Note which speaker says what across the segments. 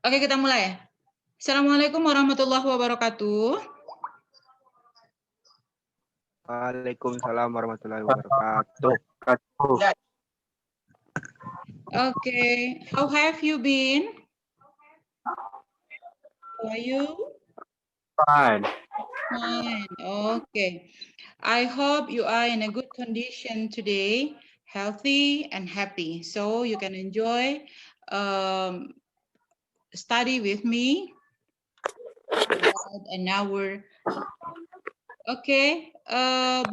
Speaker 1: Oke, kita mulai. Assalamualaikum warahmatullahi wabarakatuh.
Speaker 2: Waalaikumsalam warahmatullahi wabarakatuh.
Speaker 1: Okay, how have you been? How are you?
Speaker 2: Fine.
Speaker 1: Fine. Okay. I hope you are in a good condition today, healthy and happy, so you can enjoy study with me about an hour. Okay.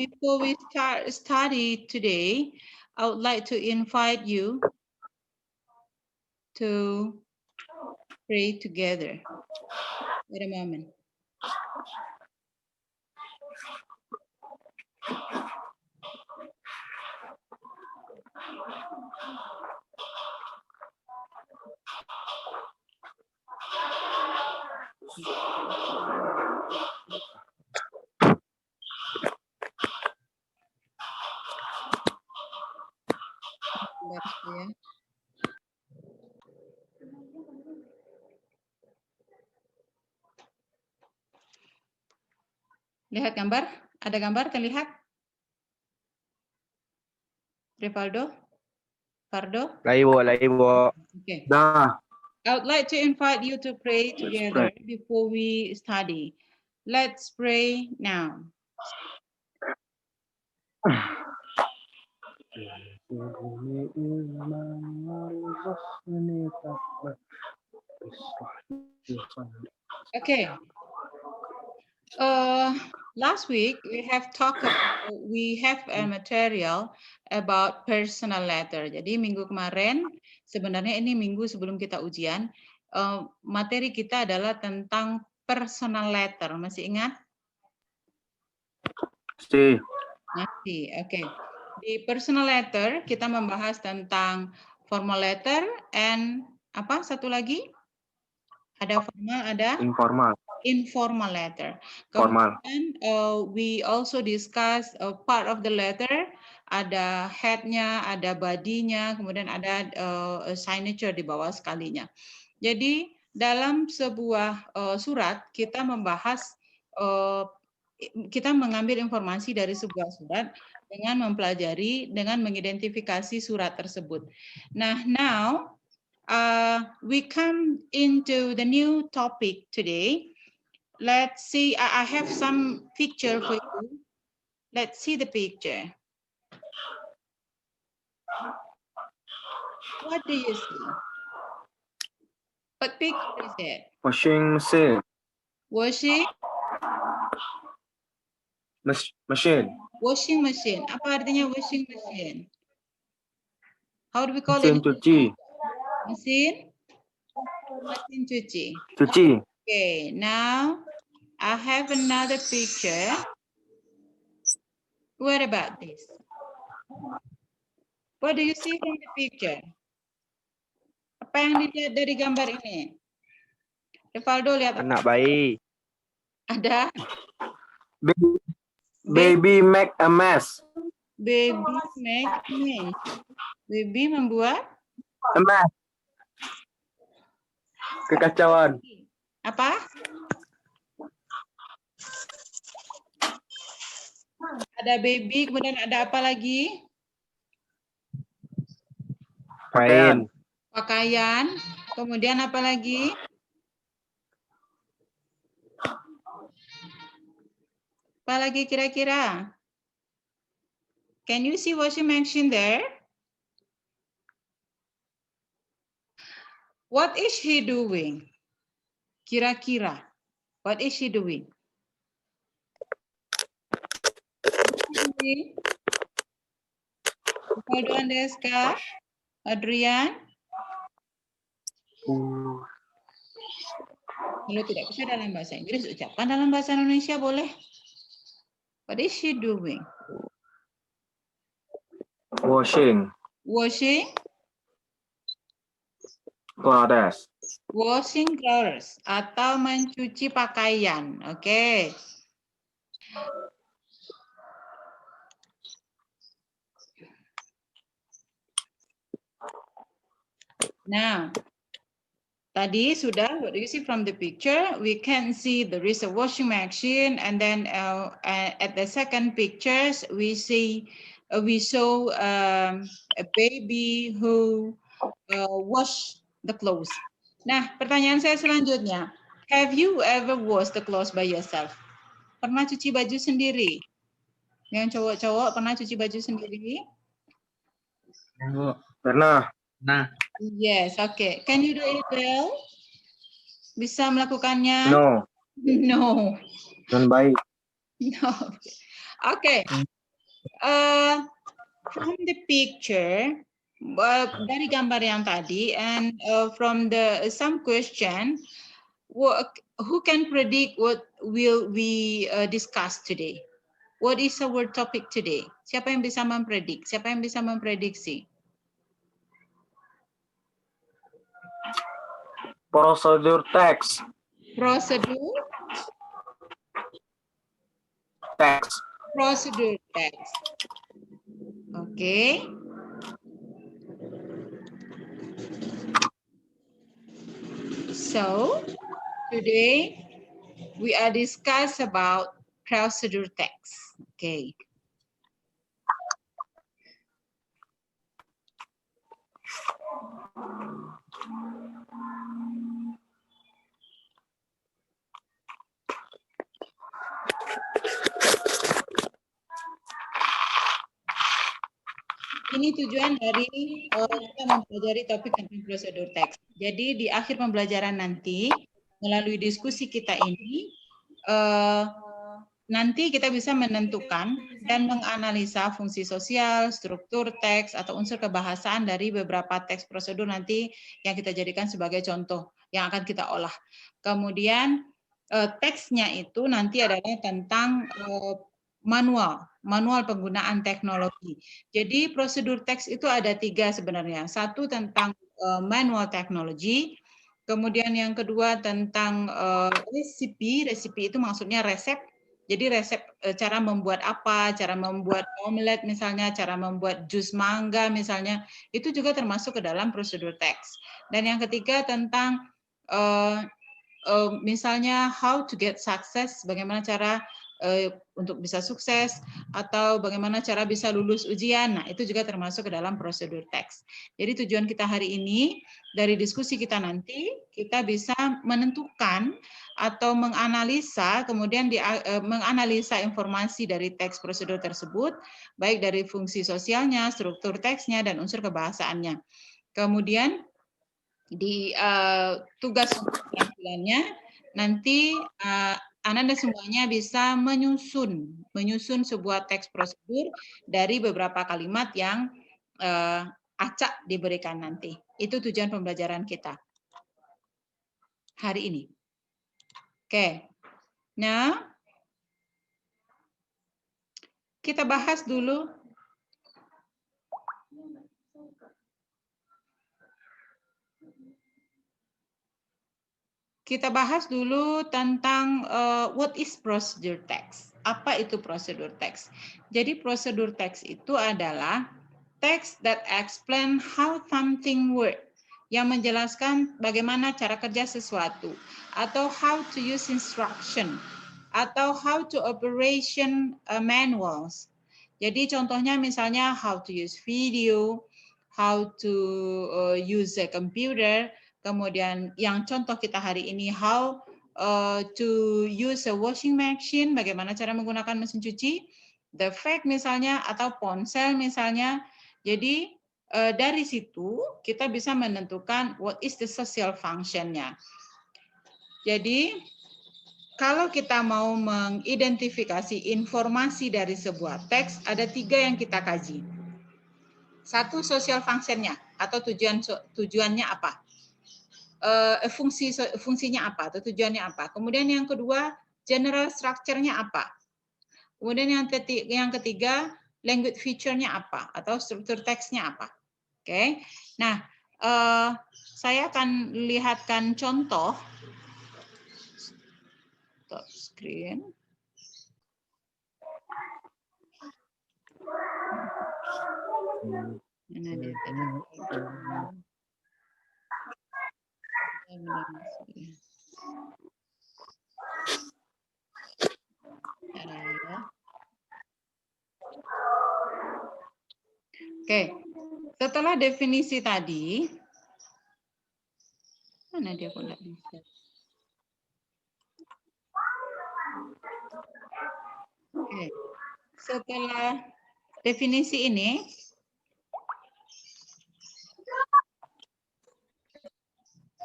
Speaker 1: Before we start study today, I would like to invite you to pray together. Wait a moment. Ya. Lihat gambar? Ada gambar terlihat? Rivaldo? Fardo?
Speaker 2: Laibo.
Speaker 1: Okay.
Speaker 2: Dah.
Speaker 1: I would like to invite you to pray together before we study. Let's pray now. Okay. Last week we have a material about personal letter. Jadi minggu kemarin, sebenarnya ini minggu sebelum kita ujian, materi kita adalah tentang personal letter. Masih ingat? Masih. Oke. Di personal letter kita membahas tentang formal letter and apa satu lagi? Ada formal, ada informal letter. Kemudian we also discuss part of the letter, ada head-nya, ada body-nya, kemudian ada signature di bawah sekalinya. Jadi dalam sebuah surat kita membahas kita mengambil informasi dari sebuah surat dengan mempelajari, dengan mengidentifikasi surat tersebut. Nah, now we come into the new topic today. Let's see, I have some picture for you. Let's see the picture. What do you see? What picture is it?
Speaker 2: Washing machine.
Speaker 1: Washing?
Speaker 2: Machine.
Speaker 1: Washing machine. Apa artinya washing machine? How do we call
Speaker 2: Mesin
Speaker 1: it?
Speaker 2: cuci.
Speaker 1: Mesin? Mesin cuci.
Speaker 2: Cuci.
Speaker 1: Okay, now I have another picture. What about this? What do you see from the picture? Apa yang dilihat dari gambar ini? Rivaldo lihat apa?
Speaker 2: Anak bayi.
Speaker 1: Ada?
Speaker 2: Baby make a mess.
Speaker 1: Baby make a mess. Baby membuat?
Speaker 2: A mess. Kekacauan.
Speaker 1: Apa? Ada baby, kemudian ada apa lagi?
Speaker 2: Pakaian.
Speaker 1: Pakaian. Kemudian apa lagi? Apa lagi kira-kira? Can you see washing machine there? What is she doing? Kira-kira. What is she doing? Rivaldo Andeska? Adrian? Kalau tidak bisa dalam bahasa Inggris, ucapkan dalam bahasa Indonesia boleh. What is she doing?
Speaker 2: Washing.
Speaker 1: Washing?
Speaker 2: Clothes.
Speaker 1: Washing clothes atau mencuci pakaian. Oke. Nah, Tadi sudah, what do you see from the picture? We can see there is a washing machine, and then at the second pictures we saw a baby who wash the clothes. Nah, pertanyaan saya selanjutnya, have you ever washed the clothes by yourself? Pernah cuci baju sendiri? Yang cowok-cowok pernah cuci baju sendiri?
Speaker 2: Pernah.
Speaker 3: Nah,
Speaker 1: Yes, okay. Can you do it well? Bisa melakukannya?
Speaker 2: No.
Speaker 1: No.
Speaker 2: Dengan baik.
Speaker 1: No. Okay. From the picture, dari gambar yang tadi, and from the some question, who can predict what will we discuss today? What is our topic today? Siapa yang bisa mempredik? Siapa yang bisa memprediksi?
Speaker 2: Prosedur teks.
Speaker 1: Prosedur?
Speaker 2: Teks.
Speaker 1: Prosedur teks. Okay. So, today we are discuss about procedure text. Okay. Ini tujuan dari kita mempelajari topik tentang prosedur teks. Jadi di akhir pembelajaran nanti, melalui diskusi kita ini, nanti kita bisa menentukan dan menganalisa fungsi sosial, struktur teks, atau unsur kebahasaan dari beberapa teks prosedur nanti yang kita jadikan sebagai contoh yang akan kita olah. Kemudian teksnya itu nanti adalah tentang manual penggunaan teknologi. Jadi prosedur teks itu ada 3 sebenarnya. Satu tentang manual teknologi, kemudian yang kedua tentang resipi itu maksudnya resep. Jadi resep cara membuat apa, cara membuat omelet misalnya, cara membuat jus mangga misalnya, itu juga termasuk ke dalam prosedur teks. Dan yang ketiga tentang misalnya how to get success, bagaimana cara untuk bisa sukses, atau bagaimana cara bisa lulus ujian. Nah, itu juga termasuk ke dalam prosedur teks. Jadi tujuan kita hari ini, dari diskusi kita nanti, kita bisa menentukan atau menganalisa, kemudian menganalisa informasi dari teks prosedur tersebut, baik dari fungsi sosialnya, struktur teksnya, dan unsur kebahasaannya. Kemudian, di tugas keterampilannya, nanti Anda semuanya bisa menyusun sebuah teks prosedur dari beberapa kalimat yang acak diberikan nanti. Itu tujuan pembelajaran kita hari ini. Oke. Nah, kita bahas dulu tentang what is procedure text. Apa itu prosedur teks? Jadi prosedur teks itu adalah text that explain how something work, yang menjelaskan bagaimana cara kerja sesuatu, atau how to use instruction, atau how to operation manuals. Jadi contohnya misalnya how to use video, how to use a computer. Kemudian yang contoh kita hari ini, how to use a washing machine, bagaimana cara menggunakan mesin cuci, the fact misalnya, atau ponsel misalnya. Jadi dari situ kita bisa menentukan what is the social function-nya. Jadi kalau kita mau mengidentifikasi informasi dari sebuah teks, ada 3 yang kita kaji. Satu, social function-nya atau tujuannya apa? Fungsinya apa atau tujuannya apa. Kemudian yang kedua, general structure-nya apa. Kemudian yang ketiga, language feature-nya apa atau struktur teksnya apa. Oke. Nah, saya akan lihatkan contoh. Stop screen. Mana dia tadi? Oke, setelah definisi tadi, mana dia kok nggak bisa? Oke, setelah definisi ini,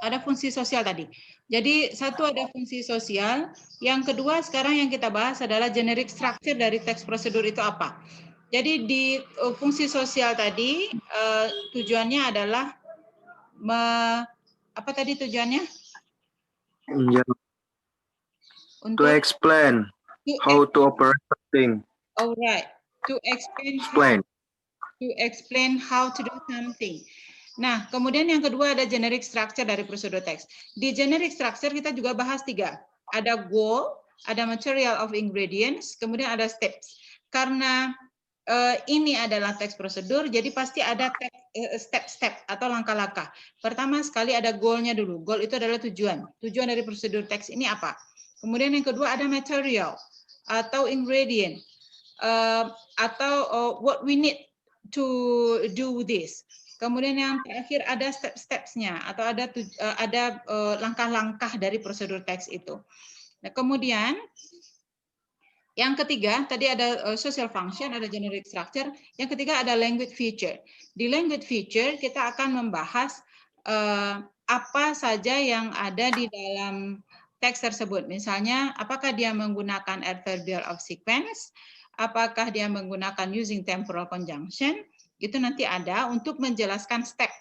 Speaker 1: ada fungsi sosial tadi. Jadi satu ada fungsi sosial, yang kedua sekarang yang kita bahas adalah generic structure dari teks prosedur itu apa. Jadi di fungsi sosial tadi tujuannya adalah apa tadi tujuannya?
Speaker 2: To explain how to operate something.
Speaker 1: Alright, to explain how to do something. Nah, kemudian yang kedua ada generic structure dari prosedur teks. Di generic structure kita juga bahas 3. Ada goal, ada material of ingredients, kemudian ada steps. Karena ini adalah teks prosedur, jadi pasti ada step-step atau langkah-langkah. Pertama sekali ada goal-nya dulu. Goal itu adalah tujuan. Tujuan dari prosedur teks ini apa? Kemudian yang kedua ada material atau ingredient atau what we need to do this. Kemudian yang terakhir ada step-stepsnya atau ada langkah-langkah dari prosedur teks itu. Nah, kemudian yang ketiga tadi ada social function, ada generic structure. Yang ketiga ada language feature. Di language feature kita akan membahas apa saja yang ada di dalam teks tersebut. Misalnya, apakah dia menggunakan adverbial of sequence, apakah dia menggunakan using temporal conjunction. Itu nanti ada untuk menjelaskan step.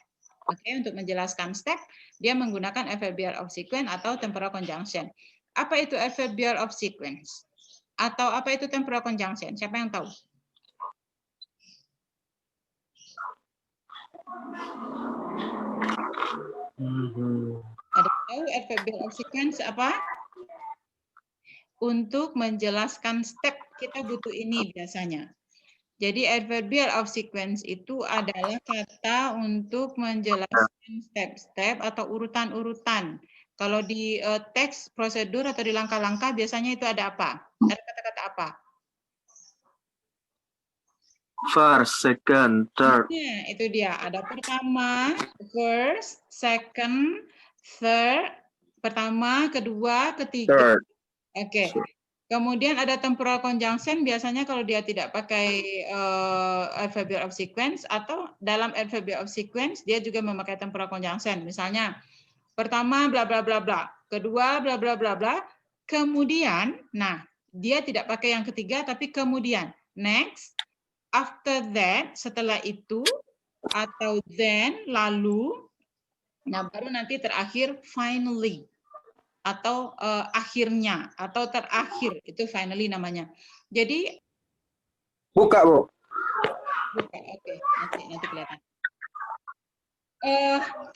Speaker 1: Oke, untuk menjelaskan step, dia menggunakan adverbial of sequence atau temporal conjunction. Apa itu adverbial of sequence? Atau apa itu temporal conjunction? Siapa yang tahu? Ada tahu adverbial of sequence apa? Untuk menjelaskan step kita butuh ini biasanya. Jadi adverbial of sequence itu adalah kata untuk menjelaskan step-step atau urutan-urutan. Kalau di teks prosedur atau di langkah-langkah biasanya itu ada apa? Ada kata-kata apa?
Speaker 2: First, second, third.
Speaker 1: Nah, itu dia. Ada pertama, first, second, third. Pertama, kedua, ketiga. Oke. Kemudian ada temporal conjunction, biasanya kalau dia tidak pakai adverbial of sequence, atau dalam adverbial of sequence, dia juga memakai temporal conjunction. Misalnya, pertama bla bla bla bla, kedua bla bla bla bla, kemudian, nah, dia tidak pakai yang ketiga, tapi kemudian, next, after that, setelah itu, atau then, lalu, nah baru nanti terakhir, finally. Atau akhirnya atau terakhir itu finally namanya. Jadi
Speaker 2: buka, Bu.
Speaker 1: Buka, oke. Nanti kelihatan.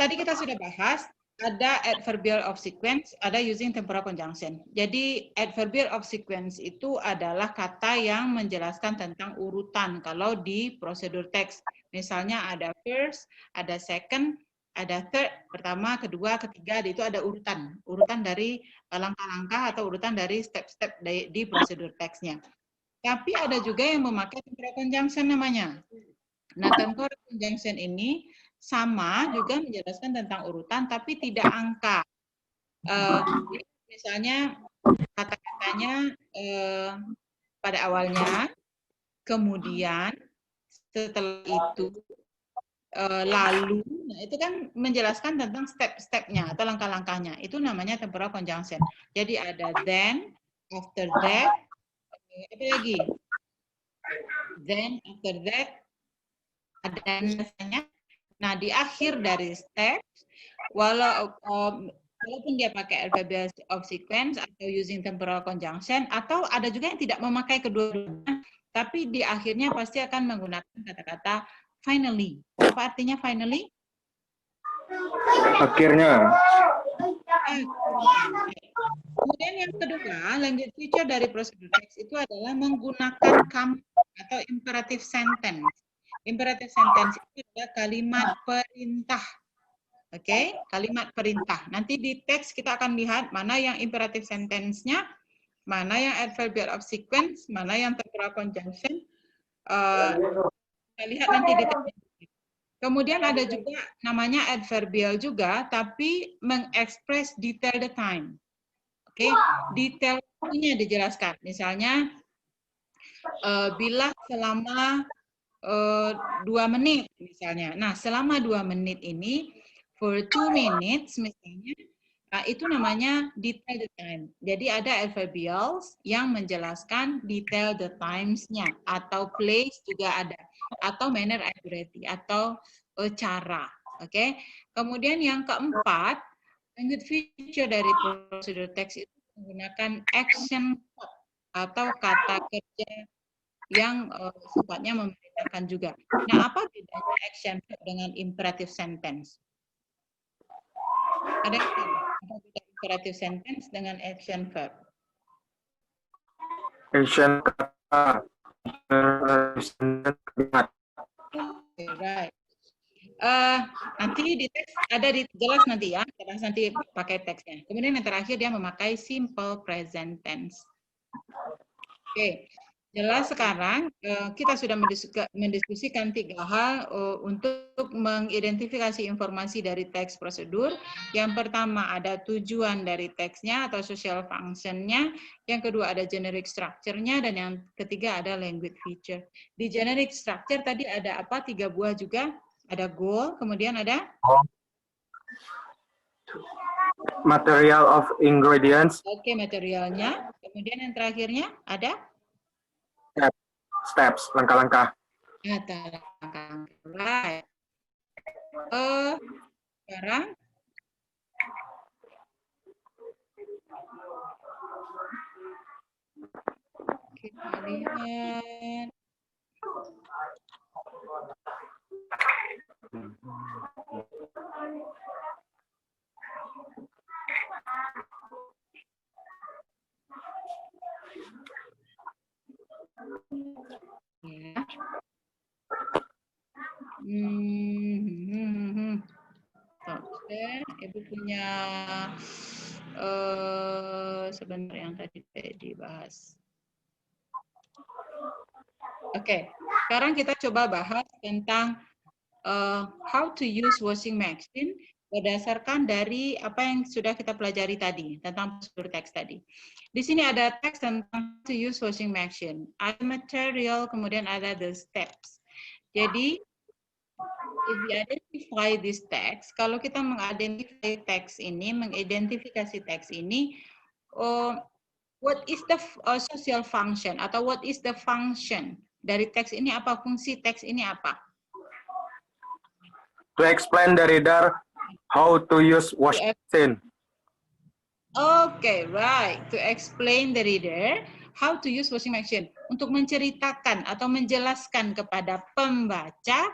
Speaker 1: Tadi kita sudah bahas ada adverbial of sequence, ada using temporal conjunction. Jadi adverbial of sequence itu adalah kata yang menjelaskan tentang urutan kalau di prosedur teks. Misalnya ada first, ada second, ada third, pertama, kedua, ketiga, itu ada urutan dari langkah-langkah atau urutan dari step-step di prosedur teksnya. Tapi ada juga yang memakai temporal conjunction namanya. Nah, temporal conjunction ini sama juga menjelaskan tentang urutan, tapi tidak angka. Misalnya kata-katanya pada awalnya, kemudian, setelah itu, lalu, nah itu kan menjelaskan tentang step-stepnya atau langkah-langkahnya. Itu namanya temporal conjunction. Jadi ada then, after that, apa lagi? Then, after that, ada biasanya. Nah, di akhir dari step, walaupun dia pakai adverbial of sequence atau using temporal conjunction, atau ada juga yang tidak memakai kedua-duanya, tapi di akhirnya pasti akan menggunakan kata-kata finally. Apa artinya finally?
Speaker 2: Akhirnya.
Speaker 1: Kemudian yang kedua, language feature dari prosedur teks itu adalah menggunakan come atau imperative sentence. Imperative sentence itu adalah kalimat perintah. Oke, kalimat perintah. Nanti di teks kita akan lihat mana yang imperative sentence-nya, mana yang adverbial of sequence, mana yang temporal conjunction. Kita lihat nanti di teks. Kemudian ada juga namanya adverbial juga, tapi mengekspres detail the time. Oke, detail waktunya dijelaskan. Misalnya, bila selama 2 menit misalnya. Nah, selama 2 menit ini, for 2 minutes misalnya, itu namanya detail the time. Jadi ada adverbials yang menjelaskan detail the times-nya, atau place juga ada, atau manner accuracy, atau cara. Oke. Kemudian yang keempat, lanjut feature dari prosedur teks itu menggunakan action atau kata kerja yang sifatnya memerintahkan juga. Nah, apa bedanya action verb dengan imperative sentence? Ada yang tahu apa beda imperative sentence dengan action verb?
Speaker 2: Action kata.
Speaker 1: Okay, right. Nanti di teks ada jelas nanti ya, jelas nanti pakai teksnya. Kemudian yang terakhir dia memakai simple present tense. Oke. Jelas sekarang kita sudah mendiskusikan 3 hal untuk mengidentifikasi informasi dari teks prosedur. Yang pertama ada tujuan dari teksnya atau social function-nya. Yang kedua ada generic structure-nya. Dan yang ketiga ada language feature. Di generic structure tadi ada apa? 3 buah juga. Ada goal, kemudian ada?
Speaker 2: Material of ingredients.
Speaker 1: Oke, materialnya. Kemudian yang terakhirnya ada?
Speaker 2: Steps, langkah-langkah.
Speaker 1: Right. Sekarang kita lihat. Ya. Oke, Ibu punya sebentar yang tadi dibahas. Oke, sekarang kita coba bahas tentang how to use washing machine berdasarkan dari apa yang sudah kita pelajari tadi tentang prosedur teks tadi. Di sini ada teks tentang to use washing machine, ada material, kemudian ada the steps. Jadi, if we identify this text, kalau kita mengidentifikasi teks ini, what is the social function atau what is the function dari teks ini, apa fungsi teks ini apa?
Speaker 2: To explain the reader how to use washing machine.
Speaker 1: Okay, right. To explain the reader how to use washing machine. Untuk menceritakan atau menjelaskan kepada pembaca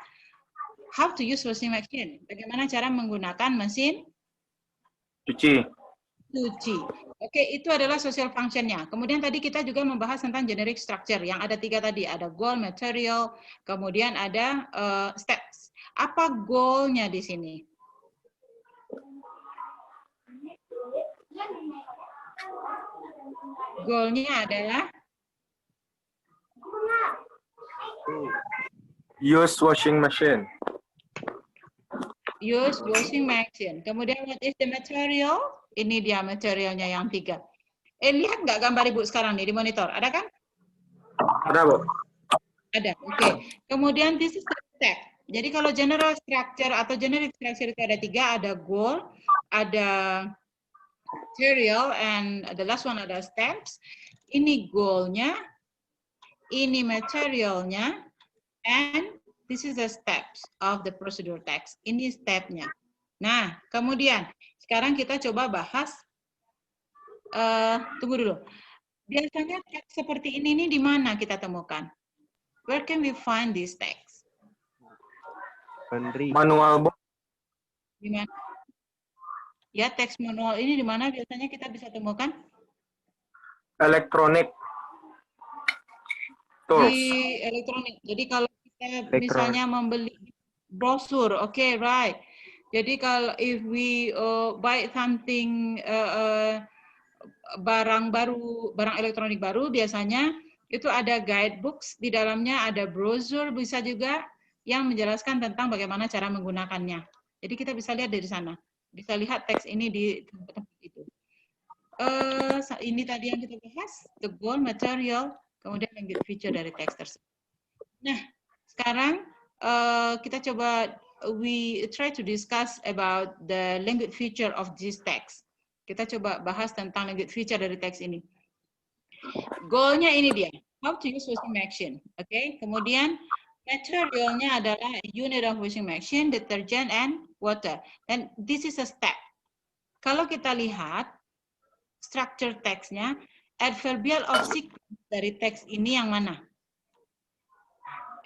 Speaker 1: how to use washing machine. Bagaimana cara menggunakan mesin
Speaker 2: cuci.
Speaker 1: Oke, itu adalah social function-nya. Kemudian tadi kita juga membahas tentang generic structure yang ada 3 tadi. Ada goal, material, kemudian ada steps. Apa goal-nya di sini? Goal-nya adalah
Speaker 2: use washing machine.
Speaker 1: Use washing machine. Kemudian what is the material? Ini dia materialnya yang 3. Lihat nggak gambar Ibu sekarang nih di monitor? Ada kan?
Speaker 2: Ada, Bu.
Speaker 1: Ada, oke. Kemudian this is the step. Jadi kalau general structure atau generic structure itu ada 3, ada goal, ada material, and the last one ada steps. Ini goal-nya, ini materialnya, and this is the steps of the procedure text. Ini step-nya. Nah, kemudian sekarang kita coba bahas, tunggu dulu. Biasanya teks seperti ini di mana kita temukan? Where can we find this text?
Speaker 2: Manual book.
Speaker 1: Di mana? Ya, teks manual ini di mana biasanya kita bisa temukan?
Speaker 2: Elektronik.
Speaker 1: Di elektronik. Jadi kalau kita misalnya membeli brosur, oke, right. Jadi kalau if we buy something barang baru, barang elektronik baru, biasanya itu ada guidebooks di dalamnya, ada browser bisa juga yang menjelaskan tentang bagaimana cara menggunakannya. Jadi kita bisa lihat dari sana, bisa lihat teks ini di tempat itu. Ini tadi yang kita bahas, the goal, material, kemudian language feature dari teks tersebut. Nah, sekarang kita coba we try to discuss about the language feature of this text. Kita coba bahas tentang language feature dari teks ini. Goalnya ini dia, how to use washing machine. Oke, kemudian materialnya adalah unit of washing machine, detergent, and water. And this is a step. Kalau kita lihat structure teksnya, adverbial of sequence dari teks ini yang mana?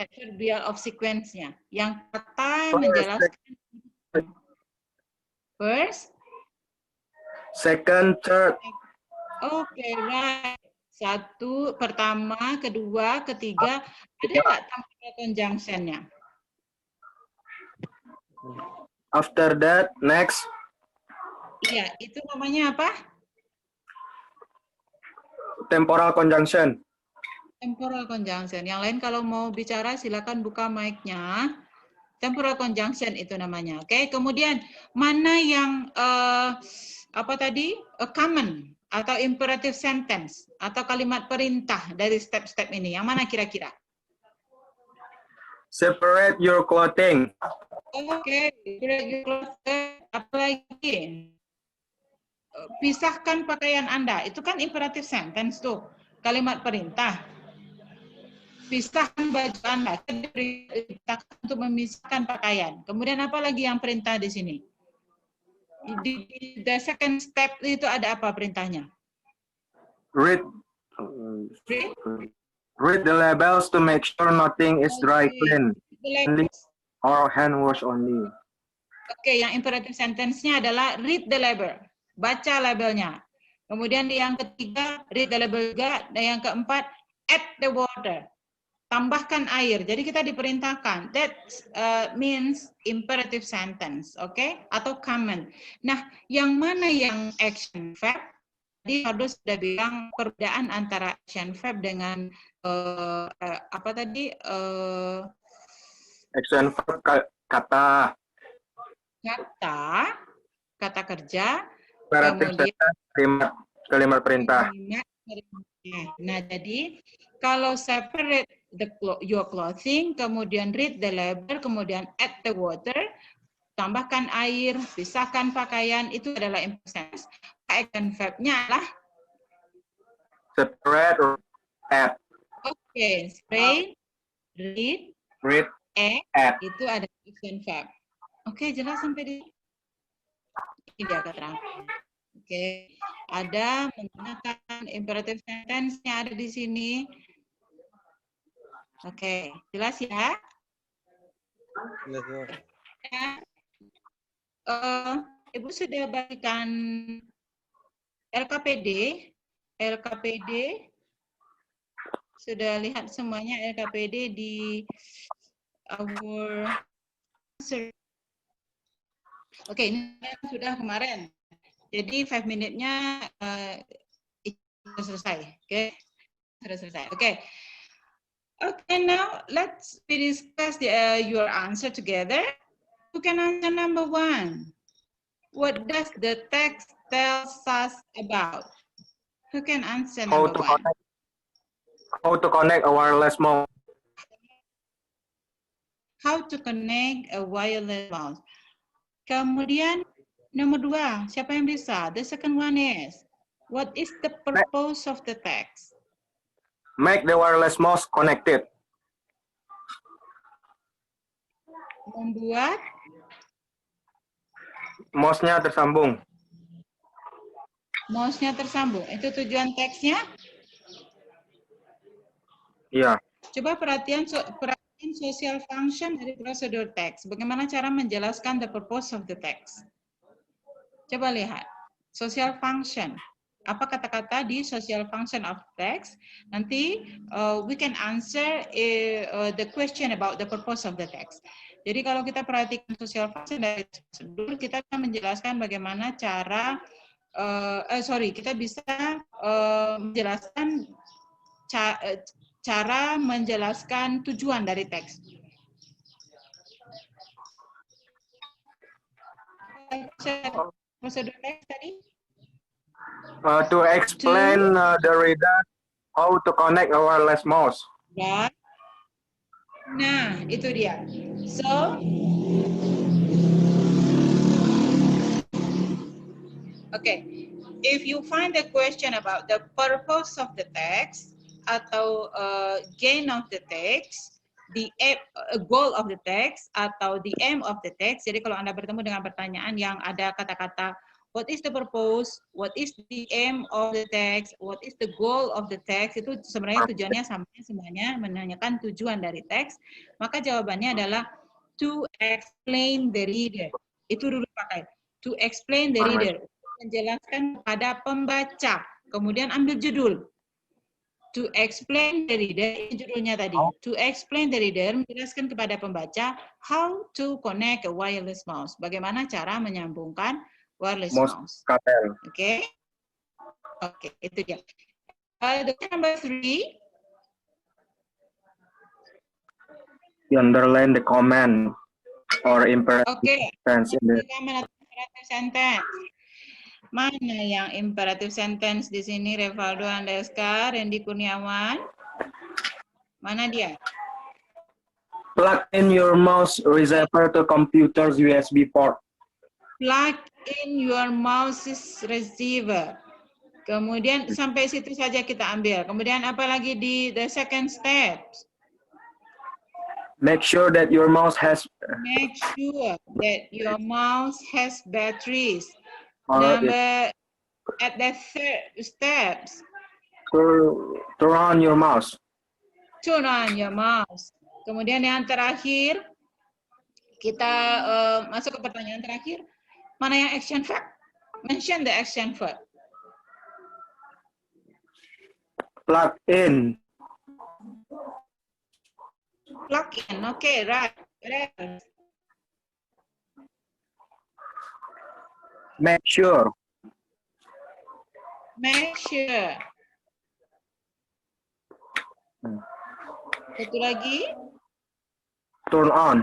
Speaker 1: Adverbial of sequence-nya. Yang kata menjelaskan first,
Speaker 2: second, third.
Speaker 1: Okay, right. Satu, pertama, kedua, ketiga. Ada nggak temporal conjunction-nya?
Speaker 2: After that, next.
Speaker 1: Iya, itu namanya apa?
Speaker 2: Temporal conjunction.
Speaker 1: Temporal conjunction. Yang lain kalau mau bicara silakan buka mic-nya. Temporal conjunction itu namanya. Oke, kemudian mana yang apa tadi? Common atau imperative sentence atau kalimat perintah dari step-step ini. Yang mana kira-kira?
Speaker 2: Separate your clothing.
Speaker 1: Oke, separate your clothing. Apa lagi? Pisahkan pakaian Anda. Itu kan imperative sentence tuh. Kalimat perintah. Pisahkan baju Anda, diperintahkan untuk memisahkan pakaian. Kemudian apa lagi yang perintah di sini? Di the second step itu ada apa perintahnya?
Speaker 2: Read the labels to make sure nothing is dry clean. Or hand wash only.
Speaker 1: Oke, yang imperative sentence-nya adalah read the label. Baca labelnya. Kemudian yang ketiga, read the label juga. Dan yang keempat, add the water. Tambahkan air. Jadi kita diperintahkan. That means imperative sentence, oke? Atau command. Nah, yang mana yang action verb? Tadi harus sudah bilang perbedaan antara action verb dengan apa tadi?
Speaker 2: Action verb kata.
Speaker 1: Kata kerja.
Speaker 2: Kemudian kalimat perintah.
Speaker 1: Nah, jadi kalau separate your clothing, kemudian read the label, kemudian add the water, tambahkan air, pisahkan pakaian, itu adalah imperative. Action verb-nya adalah
Speaker 2: separate or add.
Speaker 1: Oke, separate, read, add. Itu ada action verb. Oke, jelas sampai di ini dia keterangan. Oke, ada menggunakan imperative sentence yang ada di sini. Oke, jelas ya? Ibu sudah bagikan LKPD. Sudah lihat semuanya LKPD di our answer. Oke, ini sudah kemarin. Jadi 5 minute-nya sudah selesai. Oke, sudah selesai. Oke. Okay, now let's discuss your answer together. You can answer number 1. What does the text tell us about? Who can answer number 1?
Speaker 2: How to connect a wireless mouse.
Speaker 1: How to connect a wireless mouse. Kemudian nomor 2, siapa yang bisa? The second one is, what is the purpose of the text?
Speaker 2: Make the wireless mouse connected.
Speaker 1: Membuat
Speaker 2: mouse-nya tersambung.
Speaker 1: Mouse-nya tersambung. Itu tujuan teksnya?
Speaker 2: Iya.
Speaker 1: Coba perhatian social function dari prosedur teks. Bagaimana cara menjelaskan the purpose of the text? Coba lihat. Social function. Apa kata-kata di social function of text? Nanti we can answer the question about the purpose of the text. Jadi kalau kita perhatikan social function dari prosedur, kita akan menjelaskan bagaimana cara, kita bisa menjelaskan cara menjelaskan tujuan dari teks. Prosedur teks tadi?
Speaker 2: To explain the reader how to connect a wireless mouse.
Speaker 1: Ya. Nah, itu dia. So, okay. If you find a question about the purpose of the text atau gain of the text, the goal of the text atau the aim of the text. Jadi kalau Anda bertemu dengan pertanyaan yang ada kata-kata what is the purpose, what is the aim of the text, what is the goal of the text, itu sebenarnya tujuannya sama semuanya, menanyakan tujuan dari teks, maka jawabannya adalah to explain the reader. Itu dulu pakai. To explain the reader. Menjelaskan kepada pembaca. Kemudian ambil judul. To explain the reader, ini judulnya tadi. To explain the reader, menjelaskan kepada pembaca how to connect a wireless mouse. Bagaimana cara menyambungkan wireless mouse. Oke. Oke, itu dia. Number 3.
Speaker 2: You underline the comment or imperative sentence in the
Speaker 1: sentence. Mana yang imperative sentence di sini? Revaldo Andeska, Randy Kurniawan. Mana dia?
Speaker 2: Plug in your mouse receiver to computer's USB port.
Speaker 1: Plug in your mouse's receiver. Kemudian sampai situ saja kita ambil. Kemudian apa lagi di the second step?
Speaker 2: Make sure that your mouse has.
Speaker 1: Make sure that your mouse has batteries.
Speaker 2: Number
Speaker 1: at the third steps.
Speaker 2: Turn on your mouse.
Speaker 1: Turn on your mouse. Kemudian yang terakhir, kita masuk ke pertanyaan terakhir. Mana yang action verb? Mention the action verb.
Speaker 2: Plug in.
Speaker 1: Plug in, okay, right.
Speaker 2: Make sure.
Speaker 1: Make sure. Satu lagi.
Speaker 2: Turn on.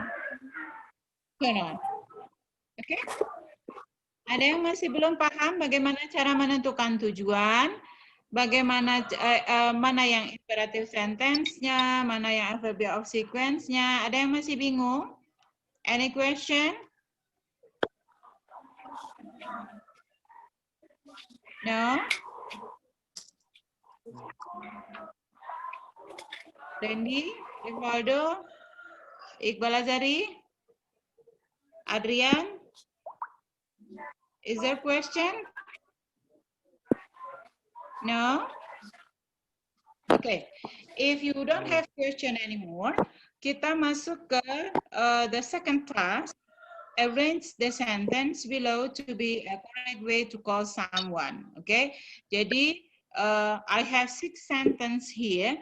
Speaker 1: Turn on. Oke. Ada yang masih belum paham bagaimana cara menentukan tujuan, bagaimana mana yang imperative sentence-nya, mana yang adverb of sequence-nya. Ada yang masih bingung? Any question? No? Randy, Rivaldo, Iqbal Azari, Adrian, is there a question? No? Okay, if you don't have question anymore, kita masuk ke the second task. Arrange the sentence below to be a correct way to call someone. Okay, jadi I have 6 sentence here,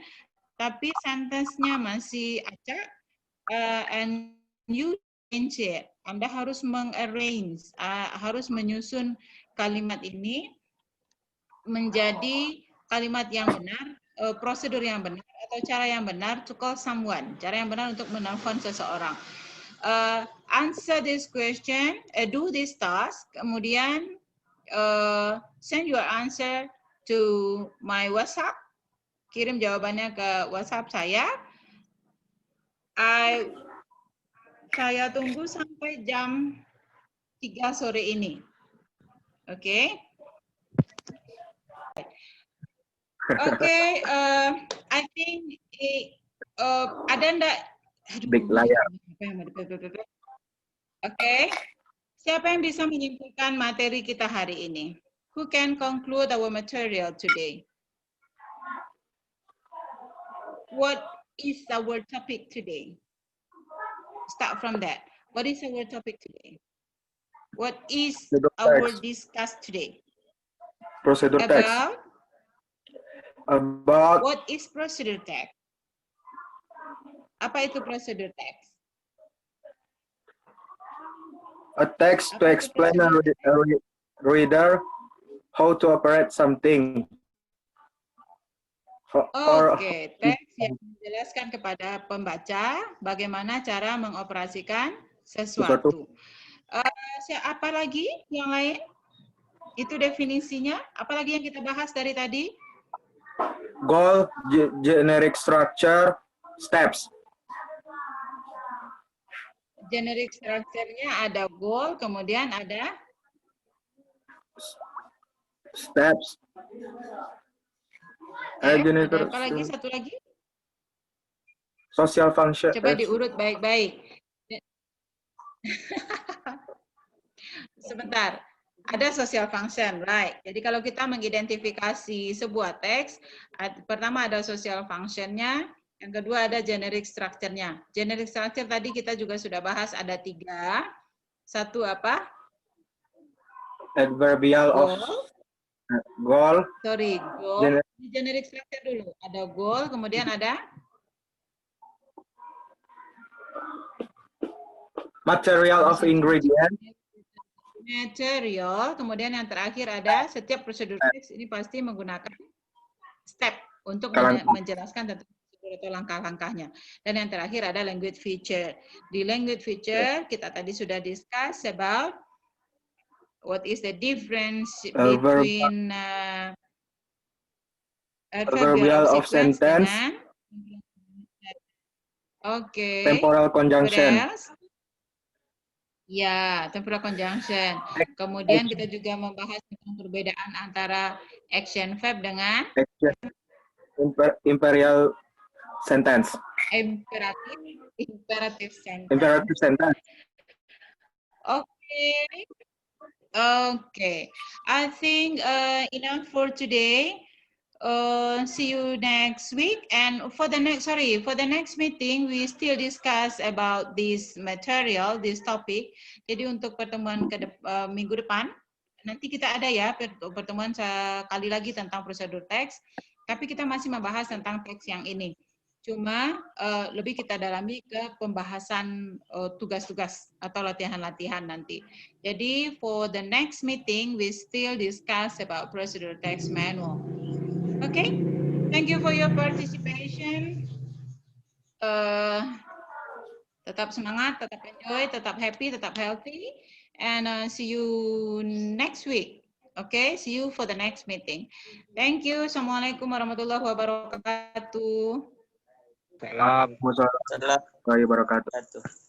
Speaker 1: tapi sentence-nya masih acak, and you change it. Anda harus mengarrange, harus menyusun kalimat ini menjadi kalimat yang benar, prosedur yang benar atau cara yang benar to call someone, cara yang benar untuk menelpon seseorang. Answer this question, do this task, kemudian send your answer to my WhatsApp, kirim jawabannya ke WhatsApp saya. Saya tunggu sampai jam 3 sore ini. Oke. Oke, I think ada enggak?
Speaker 2: Big layar.
Speaker 1: Oke. Siapa yang bisa menyimpulkan materi kita hari ini? Who can conclude our material today? What is our topic today? Start from that. What is our topic today? What is our discuss today?
Speaker 2: Prosedur text. About
Speaker 1: what is procedure text? Apa itu procedure text?
Speaker 2: A text to
Speaker 1: Apa itu
Speaker 2: explain a
Speaker 1: prosedur?
Speaker 2: reader how to operate something.
Speaker 1: Oke, teks yang menjelaskan kepada pembaca bagaimana cara mengoperasikan sesuatu. Apa lagi yang lain? Itu definisinya. Apalagi yang kita bahas dari tadi?
Speaker 2: Goal, generic structure, steps.
Speaker 1: Generic structure-nya ada goal, kemudian ada
Speaker 2: Steps.
Speaker 1: ada apa lagi? Satu lagi?
Speaker 2: Social function.
Speaker 1: Coba diurut baik-baik. Sebentar. Ada social function, right? Jadi kalau kita mengidentifikasi sebuah teks, pertama ada social function-nya, yang kedua ada generic structure-nya. Generic structure tadi kita juga sudah bahas ada 3. Satu apa?
Speaker 2: Adverbial of goal.
Speaker 1: Sorry, goal. Generic structure dulu. Ada goal, kemudian ada
Speaker 2: material of ingredient.
Speaker 1: Material, kemudian yang terakhir ada setiap prosedur teks ini pasti menggunakan step untuk menjelaskan tentang prosedur atau langkah-langkahnya. Dan yang terakhir ada language feature. Di language feature kita tadi sudah discuss about what is the difference between adverbial of sequence dengan
Speaker 2: temporal conjunction.
Speaker 1: Ya, temporal conjunction. Kemudian kita juga membahas tentang perbedaan antara action verb dengan
Speaker 2: imperial sentence.
Speaker 1: Imperative sentence.
Speaker 2: Imperative sentence.
Speaker 1: Okay. I think enough for today. See you next week, and for the next meeting we still discuss about this material, this topic. Jadi untuk pertemuan minggu depan nanti kita ada ya pertemuan sekali lagi tentang prosedur teks, tapi kita masih membahas tentang teks yang ini. Cuma lebih kita dalami ke pembahasan tugas-tugas atau latihan-latihan nanti. Jadi for the next meeting we still discuss about procedural text manual. Okay, thank you for your participation. Tetap semangat, tetap enjoy, tetap happy, tetap healthy, and see you next week. Okay, see you for the next meeting. Thank you. Assalamualaikum warahmatullahi wabarakatuh.
Speaker 2: Waalaikumsalam warahmatullahi wabarakatuh.